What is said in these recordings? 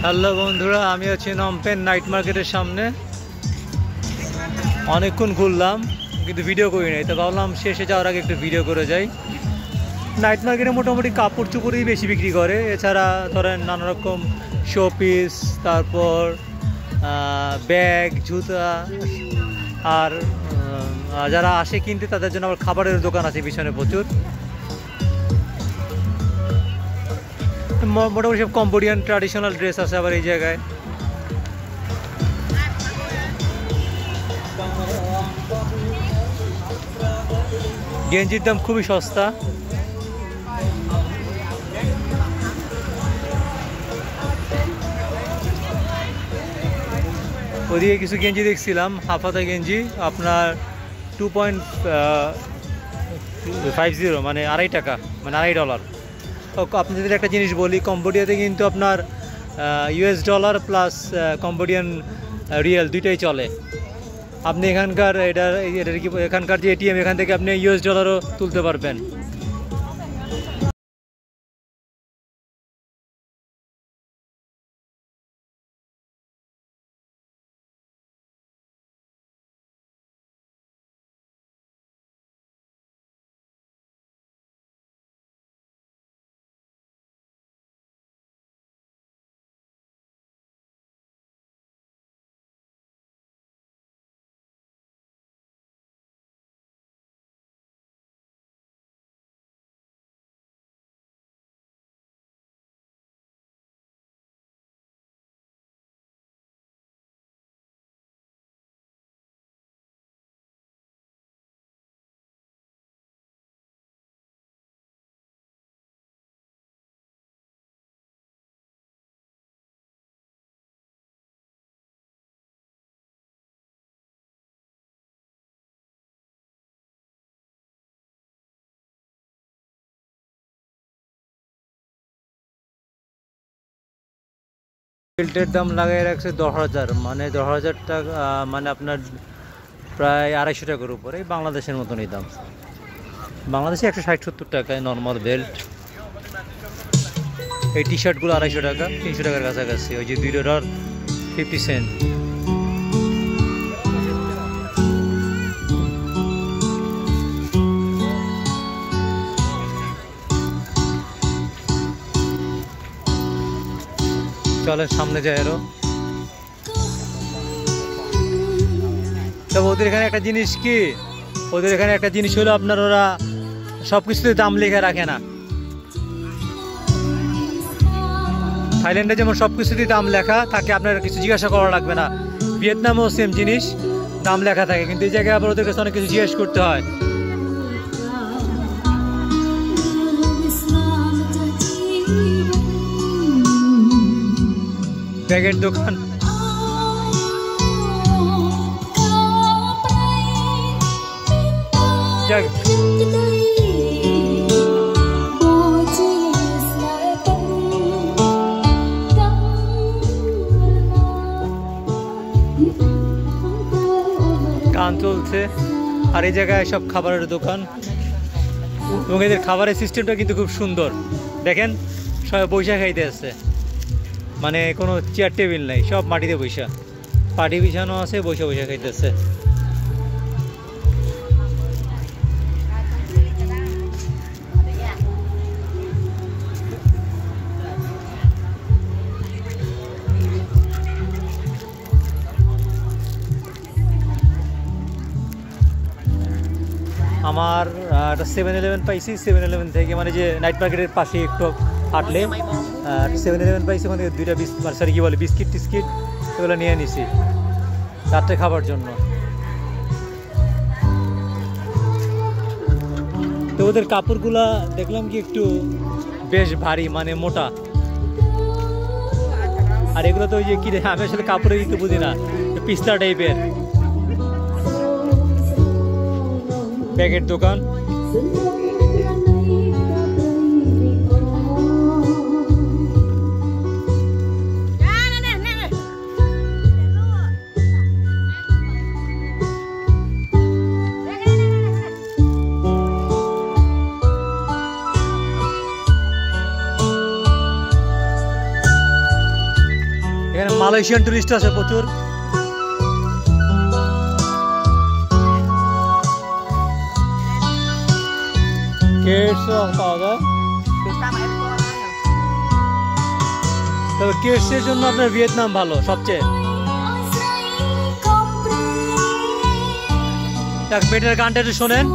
Hello বন্ধুরা, আমি আছি নমপেন নাইট মার্কেটের সামনে। অনেকক্ষণ ঘুরলাম কিন্তু ভিডিও করি নাই, তো ভাবলাম শেষে যাওয়ার আগে একটু ভিডিও করে যাই। নাইট মার্কেটে মোটামুটি কাপড় চোপড়ই বেশি বিক্রি করে, এছাড়া ধরেন নানা রকম শোপিস, তারপর ব্যাগ, জুতা, আর যারা আসে কিনতে তাদের জন্য আবার খাবারের দোকান আছে পিছনে প্রচুর। মোটামুটি সব কম্বোডিয়ান ট্র্যাডিশনাল ড্রেস আছে আবার এই জায়গায়। গেঞ্জির দাম খুবই সস্তা। ওদিকে কিছু গেঞ্জি দেখছিলাম, হাফ হাতা গেঞ্জি, আপনার 2.50 মানে $2.5, মানে $2.5। আপনাদের একটা জিনিস বলি, কম্বোডিয়াতে কিন্তু আপনার US$ প্লাস কম্বোডিয়ান রিয়েল দুইটাই চলে। আপনি এখানকার এখানকার যে এটিএম, এখান থেকে আপনি US$ও তুলতে পারবেন। বেল্টের দাম লাগাই রাখছে 10,000, মানে 10,000 টাকা, মানে আপনার প্রায় $250 উপরে, বাংলাদেশের মতনই দাম। বাংলাদেশে 160-170 টাকায় নর্মাল বেল্ট। এই টি শার্টগুলো $250, $300 কাছাকাছি। ওই যে $2.50। চলেন সামনে যাই আরো। তবে ওদের এখানে একটা জিনিস কি, ওদের এখানে একটা জিনিস হলো আপনার, ওরা সবকিছুতে দাম লেখা রাখে না। থাইল্যান্ডে যেমন সবকিছুতেই দাম লেখা থাকে, আপনার কিছু জিজ্ঞাসা করা লাগবে না। ভিয়েতনামেও সেম জিনিস, দাম লেখা থাকে, কিন্তু এই জায়গায় আবার ওদের কাছে অনেক কিছু জিজ্ঞেস করতে হয়। ব্যাগের দোকান, যাক গান চলছে। আর এই জায়গায় সব খাবারের দোকান, এবং এদের খাবারের সিস্টেমটা কিন্তু খুব সুন্দর। দেখেন সবাই বৈশা খাইতে আসছে, মানে কোনো চেয়ার টেবিল নাই, সব মাটিতে বৈশা, পাটি বিছানো আছে, বৈশা বৈশা খাইতেছে। আমার একটা 7-Eleven পাইছি। 7-Eleven থেকে, মানে যে নাইট মার্কেটের পাশে একটু হাঁটলে 7-Eleven পাইছি, ওখান থেকে 2টা সরি কি বলে বিস্কিট টিস্কিট এগুলো নিয়ে নিছি রাত্রে খাবার জন্য। তো ওদের কাপড়গুলা দেখলাম কি একটু বেশ ভারী, মানে মোটা। আর এগুলো তো ওই যে কি, আমি আসলে কাপড়ে কিন্তু বুঝি না, পিস্তা টাইপের। ব্যাগের দোকান, মালয়েশিয়ান টুরিস্ট আছে প্রচুর। কেটসও পাওয়া যায়, তবে কেটসের জন্য আপনার ভিয়েতনাম ভালো সবচেয়ে। বেটার গানটা একটু শোনেন।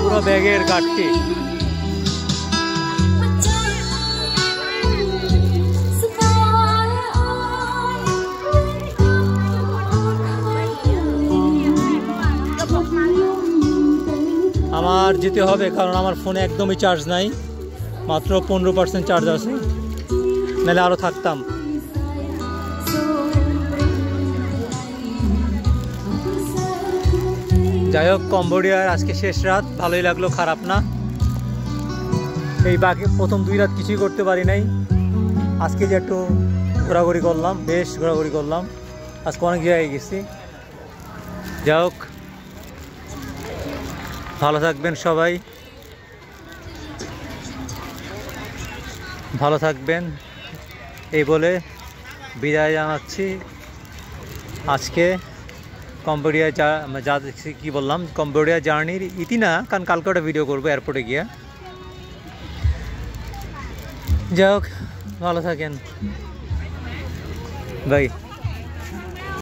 পুরো ব্যাগের কাটটি। আমার যেতে হবে কারণ আমার ফোনে একদমই চার্জ নাই, মাত্র 15% চার্জ আছে, নাহলে আরও থাকতাম। যাই হোক, কম্বোডিয়ার আজকে শেষ রাত, ভালোই লাগলো, খারাপ না। এই বাকি প্রথম 2 রাত কিছুই করতে পারি নাই, আজকে যে একটু ঘোরাঘুরি করলাম, বেশ ঘোরাঘুরি করলাম, আজকে অনেক জায়গায় গেছি। যাই হোক, ভালো থাকবেন সবাই, ভালো থাকবেন এই বলে বিদায় জানাচ্ছি। আজকে কম্বোডিয়া যা কি বললাম, কম্বোডিয়া জার্নির ইতি না, কারণ কালকে একটা ভিডিও করবো এয়ারপোর্টে গিয়ে। যাই হোক, ভালো থাকেন, বাই।